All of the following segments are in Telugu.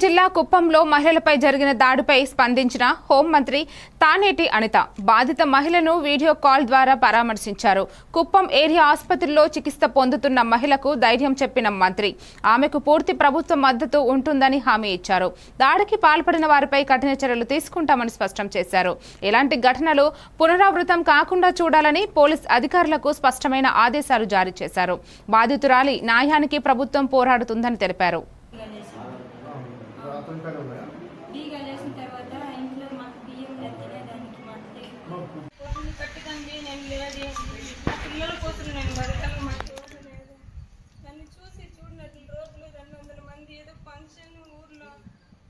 జిల్లా కుప్పంలో మహిళలపై జరిగిన దాడిపై స్పందించిన హోంమంత్రి తానేటి అనిత బాధిత మహిళను వీడియో కాల్ ద్వారా పరామర్శించారు. కుప్పం ఏరియా ఆసుపత్రిలో చికిత్స పొందుతున్న మహిళకు ధైర్యం చెప్పిన మంత్రి ఆమెకు పూర్తి ప్రభుత్వ మద్దతు ఉంటుందని హామీ ఇచ్చారు. దాడికి పాల్పడిన వారిపై కఠిన చర్యలు తీసుకుంటామని స్పష్టం చేశారు. ఇలాంటి ఘటనలు పునరావృతం కాకుండా చూడాలని పోలీస్ అధికారులకు స్పష్టమైన ఆదేశాలు జారీ చేశారు. బాధితురాలి న్యాయానికి ప్రభుత్వం పోరాడుతుందని తెలిపారు. చేసిన తర్వాత ఇంట్లో మాకు బియ్యం తినేదానికి మాకు కట్టుకండి నేను లేదు పిల్లల కోసం నేను బతకాలి మాకు లేదు. నన్ను చూసి చూడనట్లు రోజులు 200 మంది ఏదో ఫంక్షన్ ఊర్లో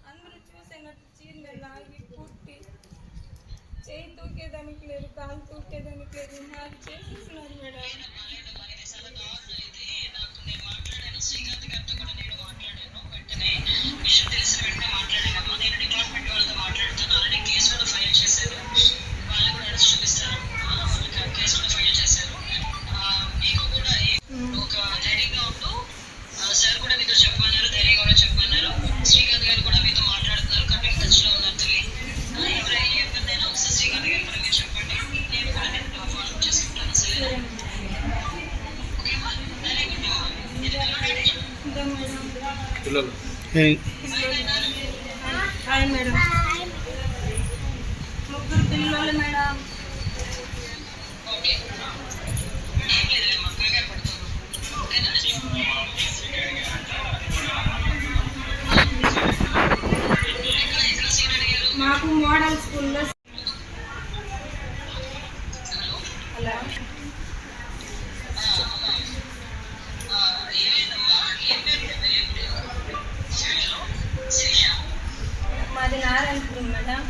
అందరూ చూసేనట్టు చీరలు లాగి పుట్టి చేయి తూకేదానికి లేదు, కాలు తూకేదానికి లేదు, నాకు చేసేస్తున్నారు మేడం. హాయ్ మేడం, ముగ్గురు పిల్లలు మేడం. మాకు మోడల్ స్కూల్లో హలో మాది నారాయణపురం మేడం.